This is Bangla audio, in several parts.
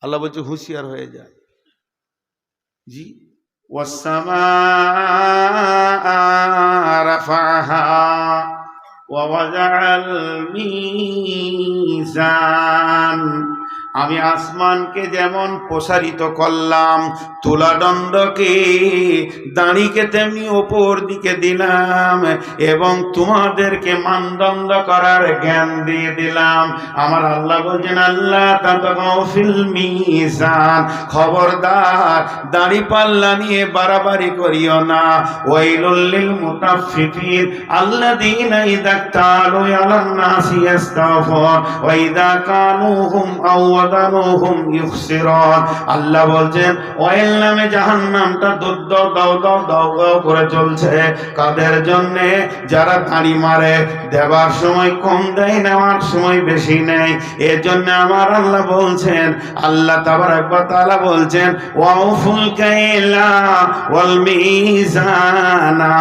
আল্লাহ বলছে হুঁশিয়ার হয়ে যায়। জি, ওয়াসসামাআ রাফাহা ওয়া ওয়াদাআল মিজান, আমি আসমানকে যেমন প্রসারিত করলাম, তুলাদণ্ডকে দাঁড়িকে তেমনি ওপর দিকে দিলাম, এবং তোমাদেরকে মানদণ্ড করার জ্ঞান দিয়ে দিলাম। আমার আল্লাহ বলছেন, আল্লাহ তাতাগাউ ফিল মিজান, খবরদার দাড়ি পাল্লা নিয়ে বাড়াবাড়ি করিও না। ওয়াইলুল লিল মুতাফফিফিন আল্লাযীনা ইযা তালু আলান নাসি ইস্তাগফুর ওয়া ইযা কালুহুম আও ওয়াদানুহুম ইখসিরুন। আল্লাহ বলছেন ওয়াইল নামে জাহান্নামটা দুধ দাও দাও দাও দাও করে চলছে। কাদের জন্য? যারা দাড়ি মারে, দেবার সময় কম দেয়, নেওয়ার সময় বেশি নেয়। এর জন্য আমার আল্লাহ বলছেন, আল্লাহ তাবারাক ওয়া তাআলা বলছেন, ওয়াউফুল কাইলা ওয়াল মিজানা,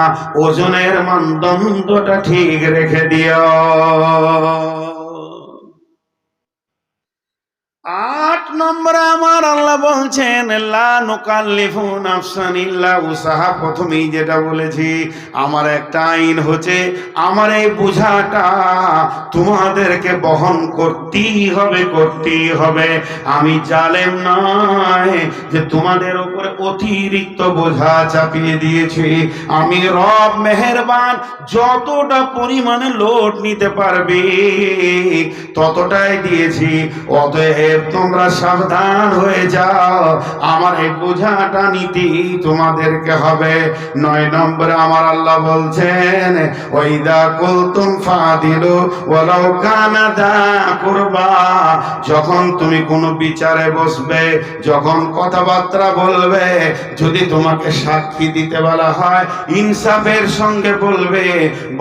ওজনের মানদণ্ডটা ঠিক রেখে দিও। 8 নম্বরে আমার আল্লাহ বলছেন, লা নুকাল্লিফু নাফসান ইল্লা উসাহা। প্রথমেই যেটা বলেছি, আমার একটা আইন হচ্ছে, আমার এই বোঝাটা তোমাদেরকে বহন করতেই হবে, করতেই হবে। আমি জালেম নয় যে তোমাদের উপরে অতিরিক্ত বোঝা চাপিয়ে দিয়েছি। আমি রব মেহেরবান, যতটা পরিমাণে লোড নিতে পারবে ততটাই দিয়েছি। অতএব তোমরা সাবধান হয়ে যাও, আমার এই বোঝাটা নিতেই তোমাদেরকে হবে। 9 নম্বরে আমার আল্লাহ বলছেন, ওয়াইদা কুলতুম ফাদিলু ওয়ালাউ কানা দা কুরবা, যখন তুমি কোনো বিচারে বসবে, যখন কথাবার্তা বলবে, যদি তোমাকে সাক্ষী দিতে বলা হয়, ইনসাফের সঙ্গে বলবে।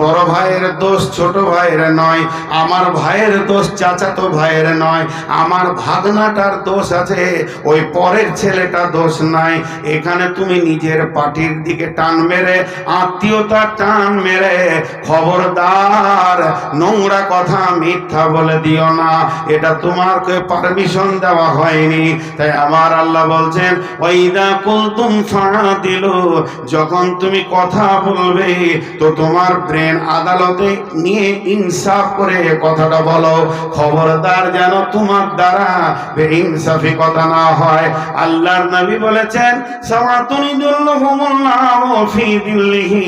বড় ভাইয়ের দোষ ছোট ভাইয়ের নয়, আমার ভাইয়ের দোষ চাচাতো ভাইয়ের নয়, আমার ভাগনাটার দোষ আছে, ওই পরের ছেলেটা দোষ নাই। এখানে তুমি নিজের পার্টির দিকে টান মেরে, আত্মীয়তার টান মেরে, খবরদার নোংরা কথা মিথ্যা বলে দিও না। এটা তোমাকে পারমিশন দেওয়া হয়নি। তাই আমার আল্লাহ বলছেন, ওয়াইদা কুলতুম ফাদিলু, যখন তুমি কথা বলবে তো তোমার ব্রেন আদালতে নিয়ে ইনসাফ করে কথাটা বলো। খবরদার যেন তোমার দ্বারা বেইনসাফি কথা না হয়। আল্লাহর নবী বলেছেন, সাওয়াতুন ইদুল্লাহুমুল্লাহু ফি দিল্লিহি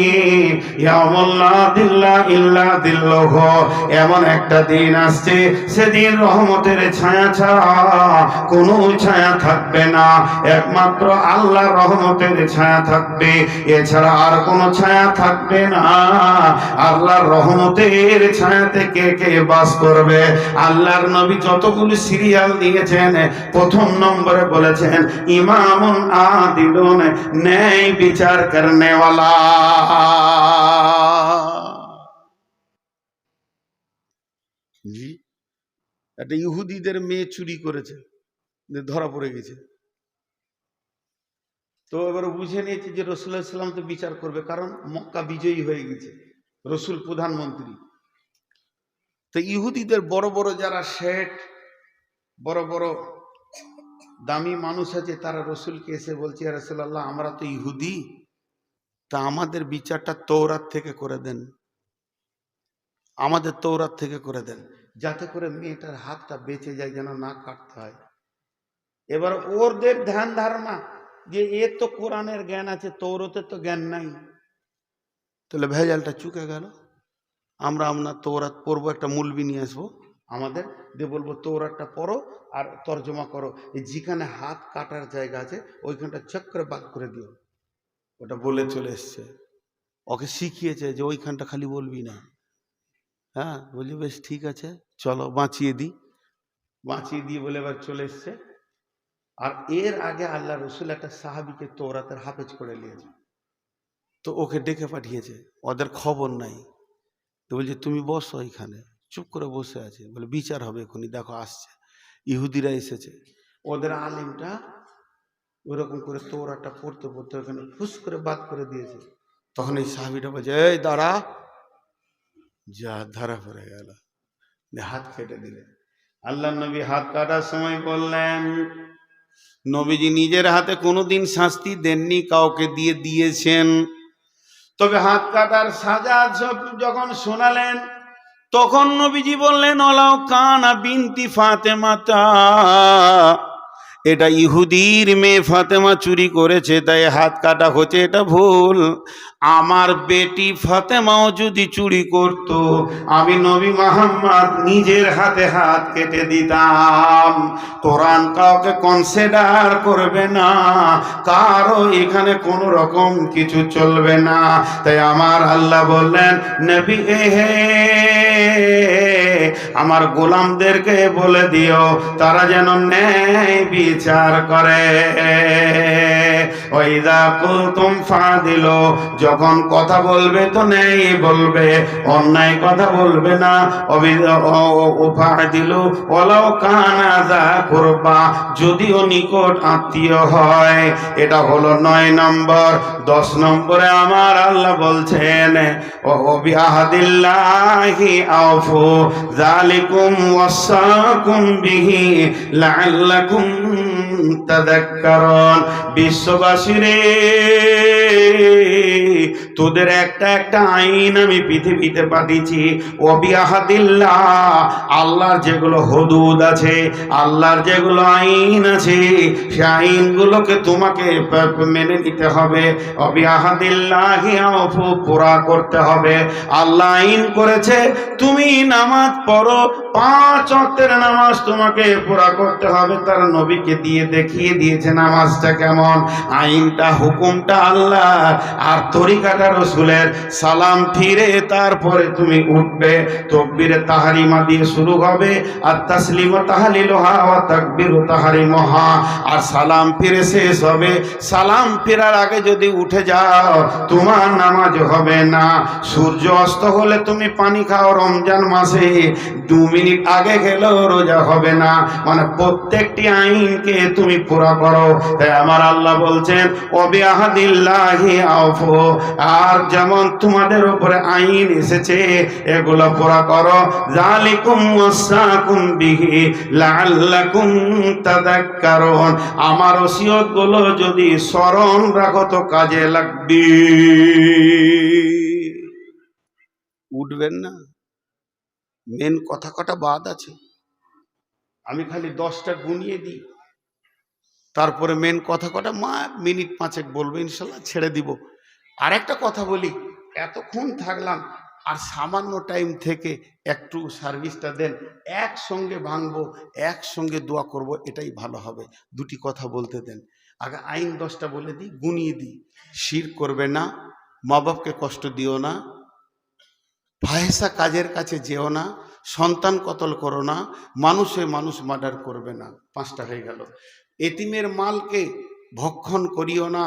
ইয়াউমুল লা দিল্লা ইল্লা দিল্লুহু, এমন একটা দিন আসছে, সেদিন রহমতের ছায়া ছাড়া কোনো ছায়া থাকবে না। একমাত্র আল্লাহর রহমতের ছায়া থাকবে, এছাড়া আর কোনো ছায়া থাকবে না। আল্লাহর রহমতের ছায়াতে কে কে বাস করবে? আল্লাহর নবী যতগুলো সিরিয়াল দিয়েছেন, প্রথম নম্বরে বলেছেন ইমামুন আদিলুন, ন্যায় বিচার করনে ওয়ালা। জি, একটা ইহুদিদের মেয়ে চুরি করেছে, ধরা পড়ে গেছে। তো এবার বুঝে নিয়েছে যে রাসূলুল্লাহ সাল্লাল্লাহু আলাইহি ওয়াসাল্লাম তো বিচার করবে, কারণ মক্কা বিজয়ী হয়ে গেছে, রসুল প্রধানমন্ত্রী। তো ইহুদিদের বড় বড় যারা শেঠ, বড় বড় দামি মানুষ আছে, তারা রসুলকে এসে বলছে, ইয়া রাসূলুল্লাহ, আমরা তো ইহুদি, তা আমাদের বিচারটা তৌরাত থেকে করে দেন, আমাদের তৌরাত থেকে করে দেন, যাতে করে মেয়েটার হাতটা বেঁচে যায়, যেন না কাটতে হয়। এবার ওদের ধ্যান ধারণা যে এর তো কোরআনের জ্ঞান আছে, তৌরাতের তো জ্ঞান নাই, তাহলে ভেজালটা চুকে গেল। আমরা তৌরাত পড়বো, একটা মুলবি নিয়ে আসবো আমাদের, দিয়ে বলবো তৌরাতটা পড়ো আর তর্জমা করো, যেখানে হাত কাটার জায়গা আছে ওইখানটা চেক করে বাদ করে দিও। ওটা বলে চলে এসছে, ওকে শিখিয়েছে যে ওইখানটা খালি বলবি না। হ্যাঁ, বলি বেশ ঠিক আছে, চলো বাঁচিয়ে দিই। বাঁচিয়ে দিয়ে বলে এবার চলে এসছে। আর এর আগে আল্লাহ রসুল একটা সাহাবিকে তৌরাতের হাফেজ করে নিয়েছে, তো ওকে ডেকে পাঠিয়েছে, ওদের খবর নাই। তো বলছে তুমি বসো এখানে, চুপ করে বসে আছে, বলে বিচার হবে এখনই, দেখো আসছে, ইহুদিরা এসেছে। ওদের আলিমটা ওরকম করে তৌরাতটা পড়তে পড়তে ওখানে ফুস করে বাদ করে দিয়েছে। তখন এই সাহাবিটা বলছে, এই দাঁড়া, যা ধরা পড়ে গেল, হাত কেটে দিলে। আল্লাহ নবী হাত কাটার সময় বললেন, নবীজি নিজের হাতে কোনোদিন শাস্তি দেননি, কাউকে দিয়ে দিয়েছেন। তবে হাত কাটার সাজা যখন শোনালেন তখন নবীজি বললেন, ওলাও কানা বিনতি ফাতেমাতা, এটা ইহুদির মেয়ে ফাতেমা চুরি করেছে তাই হাত কাটা হচ্ছে, এটা ভুল। আমার বেটি ফাতেমাও যদি চুরি করত, আমি নবী মুহাম্মদ নিজের হাতে হাত কেটে দিতাম। কোরআন কাউকে কনসিডার করবে না, কারো এখানে কোনো রকম কিছু চলবে না। তাই আমার আল্লাহ বললেন, নবী হে আমার গোলামদেরকে বলে দিও তারা যেন ন্যায় বিচার করে। ওয়াইদা কুলতুম ফাদিলু, যখন কথা বলবে তো ন্যায় বলবে, অন্যায় কথা বলবে না। ফাদিলু ওয়ালাউ কানা যা কুরবা, যদিও নিকট আত্মীয় হয়। এটা হলো 9 নম্বর। 10 নম্বরে আমার আল্লাহ বলছেন, ও বিআহদিল্লাহি আউফু যালিকুম ওয়াসাকুম বিহি লাআল্লাকুম তাযাক্কারুন। বিশ্ববাসীরে, তোদের একটা আইন আমি পৃথিবীতে পাঠিয়েছি। ও বিআহদিল্লাহ, আল্লাহর যেগুলো হুদুদ আছে, আল্লাহর যেগুলো আইন আছে, সেই আইনগুলোকে তোমাকে মেনে নিতে হবে। ও বিআহদিল্লাহি আউফু, পুরা করতে হবে। আল্লাহ আইন করেছে তুমি নামাজ পড়ো, 5 ওয়াক্তের নামাজ তোমাকে পুরা করতে হবে। তার নবীকে দিয়ে দেখিয়ে দিয়েছে নামাজটা কেমন। আইনটা হুকুমটা আল্লাহ, আর তরিকাটা রাসূলের। সালাম ফিরে তারপরে তুমি উঠবে, তাকবীরে তাহরিমা দিয়ে শুরু হবে, আর তাসলিমু তাহলিলুহা ওয়া তাকবীরু তাহরিমুহা, আর সালাম ফিরে শেষ হবে। সালাম ফেরার আগে যদি উঠে যাও তোমার নামাজ হবে না। সূর্য অস্ত হলে তুমি পানি খাও রমজান মাসে, 2 মিনিট আগে গেলেও রোজা হবে না। মানে প্রত্যেকটি আইনকে তুমি পুরা করো। তাই আমার আল্লাহ বলছেন, ও বিআহদিল্লাহি আউফু, আর যেমন তোমাদের উপরে আইন এসেছে এগুলো পুরা করো। যালিকুম ওয়াসাকুম বিহি লাআল্লাকুম তাযাক্কারুন, আমার ওসিয়তগুলো যদি স্মরণ রাখো তো কাজে লাগবে। উঠবেন না, মেন কথা কটা বাদ আছে। আমি খালি 10টা গুনিয়ে দিই, তারপরে মেন কথা কটা মিনিট 5 বলবো, ইনশাল্লাহ ছেড়ে দিব। আর একটা কথা বলি, এতক্ষণ থাকলাম, আর সামান্য টাইম থেকে একটু সার্ভিসটা দেন, একসঙ্গে ভাঙবো, একসঙ্গে দোয়া করব, এটাই ভালো হবে। 2টি কথা বলতে দেন। আগে আইন 10টা বলে দিই, গুনিয়ে দিই। শিরক করবে না, মা বাপকে কষ্ট দিও না, ফাহেসা কাজের কাছে যেও না, সন্তান কতল করো না, মানুষে মানুষ মার্ডার করবে না। 5টা হয়ে গেল। এতিমের মালকে ভক্ষণ করিও না,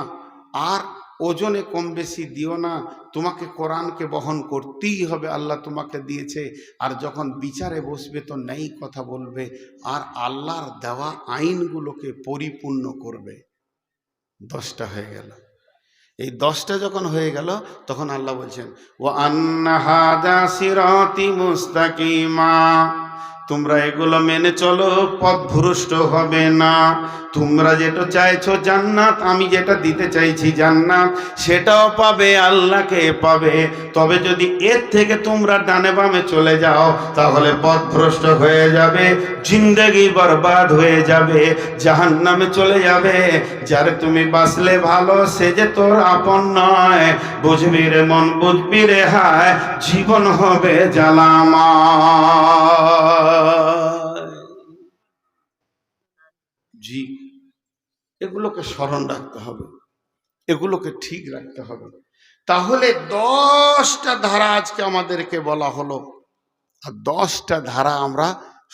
আর ওজনে কম বেশি দিও না। তোমাকে কোরআনকে বহন করতেই হবে, আল্লাহ তোমাকে দিয়েছে। আর যখন বিচারে বসবে তো ন্যায় কথা বলবে, আর আল্লাহর দেওয়া আইনগুলোকে পরিপূর্ণ করবে। 10টা হয়ে গেল। এই 10টা যখন হয়ে গেল তখন আল্লাহ বলছেন, ওয়া আন্না হাযা সিরাতি মুস্তাকিমা, তোমরা এগুলো মেনে চলো, পথভ্রষ্ট হবে না। তোমরা যেটা চাইছো জান্নাত, আমি যেটা দিতে চাইছি জান্নাত, সেটাও পাবে, আল্লাহকে পাবে। তবে যদি এর থেকে তোমরা ডানে বামে চলে যাও তাহলে পথভ্রষ্ট হয়ে যাবে, জিন্দেগি বরবাদ হয়ে যাবে, জাহান্নামে চলে যাবে। যারে তুমি বাঁচলে ভালো, সে যে তোর আপন নয়। বুঝবি রে মন, বুঝবি রে হায়, জীবন হবে জ্বালামা। জি, এগুলোকে স্মরণ রাখতে হবে, এগুলোকে ঠিক রাখতে হবে। তাহলে 10টা ধারা আজকে আমাদেরকে বলা হলো, আর 10টা ধারা আমরা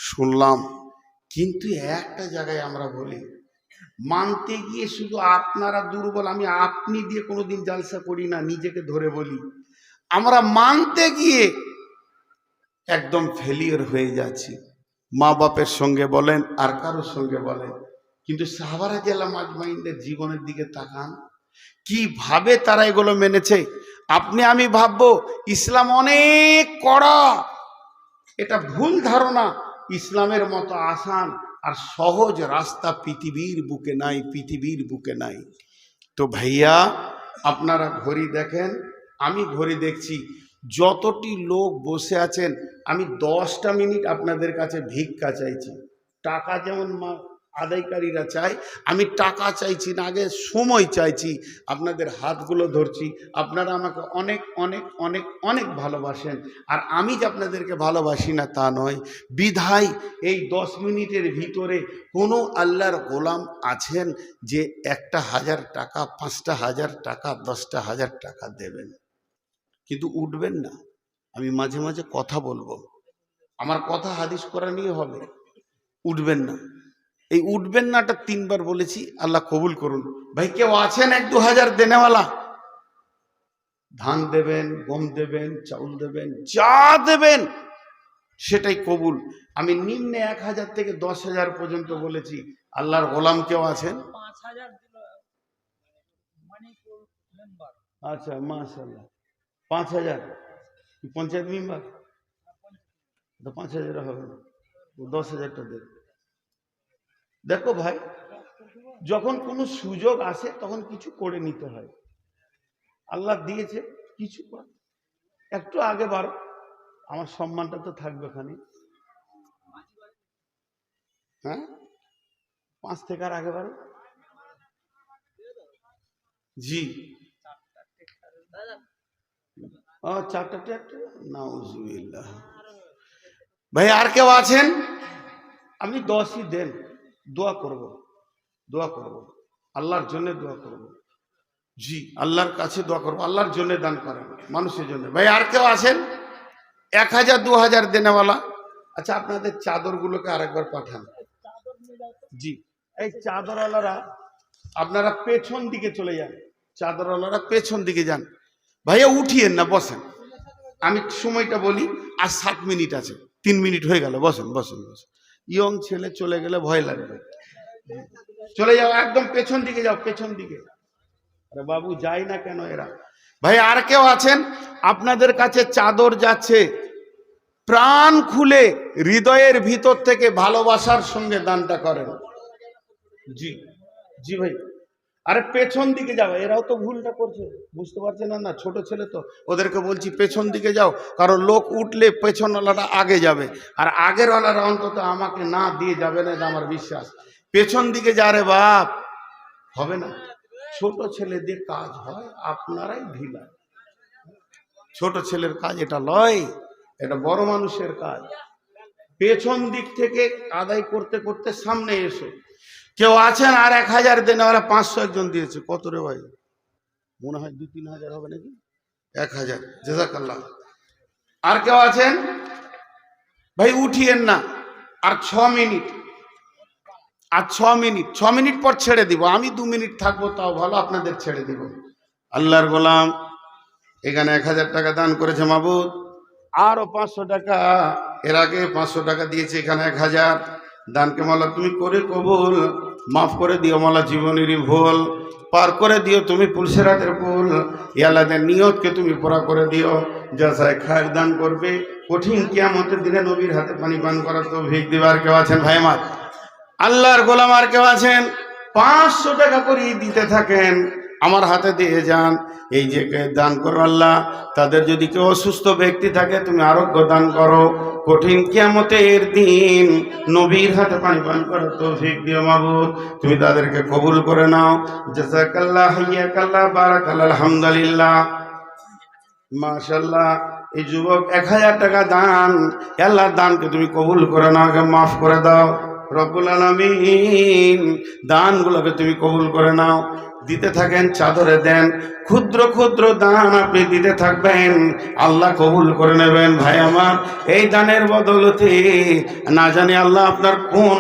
শুনলাম। কিন্তু একটা জায়গায় আমরা বলি, মানতে গিয়ে শুধু আপনারা দুর্বল, আমি আপনি দিয়ে কোনোদিন জালসা করি না, নিজেকে ধরে বলি, আমরা মানতে গিয়ে একদম ফেলিওর হয়ে যাচ্ছি। মা বাপের সঙ্গে বলেন, আর কারোর সঙ্গে বলেন, কিন্তু সাহাবারা কেরাম আজমাইনদের জীবনের দিকে তাকান, কিভাবে তারা এগুলো মেনেছে। আপনি আমি ভাববো ইসলাম অনেক কড়া, এটা ভুল ধারণা। ইসলামের মতো আসান আর সহজ রাস্তা পৃথিবীর বুকে নাই, পৃথিবীর বুকে নাই। তো ভাইয়া আপনারা ঘড়ি দেখেন, আমি ঘড়ি দেখছি, যতটি লোক বসে আছেন আমি 10টা মিনিট আপনাদের কাছে ভিক্ষা চাইছি। টাকা যেমন আদায়কারীরা চাই, আমি টাকা চাইছি না, আগে সময় চাইছি। আপনাদের হাতগুলো ধরছি, আপনারা আমাকে অনেক অনেক অনেক অনেক ভালোবাসেন, আর আমি যে আপনাদেরকে ভালোবাসি না তা নয়। বিধায় এই 10 মিনিটের ভিতরে কোনো আল্লাহর গোলাম আছেন যে 1,000 টাকা, 5,000 টাকা, 10,000 টাকা দেবেন, কিন্তু উঠবেন না। আমি মাঝে মাঝে কথা বলবো, আমার কথা হাদিস কোরআন নিয়ে হবে, উঠবেন না। এই উঠবেন নাটা 3 বার বলেছি, আল্লাহ কবুল করুন। ভাই কেউ আছেন 1-2 হাজার দেনেওয়ালা? ধান দেবেন, গম দেবেন, চাউল দেবেন, যা দেবেন সেটাই কবুল। আমি নিম্নে 1,000 থেকে 10,000 পর্যন্ত বলেছি। আল্লাহর গোলাম কেউ আছেন? 5,000 দিল মণিপুর মেম্বার। আচ্ছা, মাশাআল্লাহ। 5,000 পঞ্চায়েত মেম্বার? তো 5,000 হবে না, 10,000টা দেবে। দেখো ভাই, যখন কোনো সুযোগ আসে তখন কিছু করে নিতে হয়। আল্লাহ দিয়েছে কিছু কর, একটু আগে বাড়ো, আমার সম্মানটা তো থাকবে খানি। হ্যাঁ, 5 থেকে আর আগে বাড়ো। জি, 4টা ট্রাক্টর, নাউজুবিল্লাহ। ভাই আর কেউ আছেন? আপনি 10ই দেন, দোয়া করব, দোয়া করব, আল্লাহর জন্য দোয়া করব। জি, আল্লাহর কাছে দোয়া করব, আল্লাহর জন্য দান করেন, মানুষের জন্য। ভাই আর কেউ আছেন 1,000-2,000 দেনেওয়ালা? আচ্ছা, আপনাদের চাদরগুলোকে আরেকবার পাঠান। জি, এই চাদরওয়ালারা আপনারা পেছন দিকে চলে যান, চাদরওয়ালারা পেছন দিকে যান। ভাইয়া উঠিয়েন না, বসেন। আমি সময়টা বলি, আর 7 মিনিট আছে, 3 মিনিট হয়ে গেল, বসেন বসেন বসেন। ইয়ং ছেলে চলে গেলে ভয় লাগবে। চলে যাও, একদম পেছন দিকে যাও, পেছন দিকে। আরে বাবু, যাই না কেন এরা? ভাই আর কেউ আছেন? আপনাদের কাছে চাদর যাচ্ছে, প্রাণ খুলে হৃদয়ের ভিতর থেকে ভালোবাসার সঙ্গে দানটা করেন। জি জি ভাই, আরে পেছন দিকে যাও, এরাও তো ভুলটা করছে, বুঝতে পারছেন না? ছোট ছেলে তো, ওদেরকে বলছি পেছন দিকে যাও, কারণ লোক উঠলে পেছনওয়ালাটা আগে যাবে, আর আগের ওয়ালারা অন্তত আমাকে না দিয়ে যাবে না, এটা আমার বিশ্বাস। পেছন দিকে যা রে বাপ, হবে না। ছোট ছেলে দিয়ে কাজ হয়, আপনারাই ঢিলা। ছোট ছেলের কাজ এটা লয়, এটা বড় মানুষের কাজ। পেছন দিক থেকে আদায় করতে করতে সামনে এসো। কেউ আছেন আর 1,000 দেন? ওরা 500 একজন দিয়েছে। কত রে ভাই? মনে হয় 2-3 হাজার হবে নাকি? 1,000, জাযাকাল্লাহ। আর কেউ আছেন? ভাই উঠিয়েন না, আর 6 মিনিট, আর 6 মিনিট, 6 মিনিট পর ছেড়ে দিব। আমি 2 মিনিট থাকবো, তাও ভালো, আপনাদের ছেড়ে দিব। আল্লাহর গোলাম এখানে 1,000 টাকা দান করেছে মাবুদ, আরো 500 টাকা, এর আগে 500 টাকা দিয়েছে, এখানে 1,000 দানকে মাওলা তুমি করে কবুল, মাফ করে দিও মাওলা, জীবনেরই ভুল পার করে দিও তুমি, পুলসেরাতের পুল। ইয়ালাদের নিয়তকে তুমি পুরা করে দিও, যাচাই খায়ের দান করবে, কঠিন কিয়ামতের দিনে নবীর হাতে পানি পান করার তৌফিক দিবার। কেউ আছেন ভাই আমার? আল্লাহর গোলাম আর কেউ আছেন? 500 টাকা করে দিতে থাকেন, আমার হাতে দিয়ে যান। এই যে দান করো আল্লাহ, তাদের যদি কেউ অসুস্থ ব্যক্তি থাকে তুমি আরোগ্য দান করো, কঠিন কিয়ামতের দিন নবীর হাতে পানি পান করার তৌফিক দিও মাবুদ, তুমি তাদেরকে কবুল করে নাও। জাযাকাল্লাহ, হাইয়াকাল্লাহ, বারাকাল্লাহ, আলহামদুলিল্লাহ, মাশাআল্লাহ। এই যুবক 1,000 টাকা দান, আল্লাহ দানকে তুমি কবুল করে নাও, মাফ করে দাও রব্বুল আলামিন, দানগুলোকে তুমি কবুল করে নাও। দিতে থাকেন, চাদরে দেন, ক্ষুদ্র ক্ষুদ্র দান আপনি দিতে থাকবেন, আল্লাহ কবুল করে নেবেন। ভাই আমার, এই দানের বদলতে না জানি আল্লাহ আপনার কোন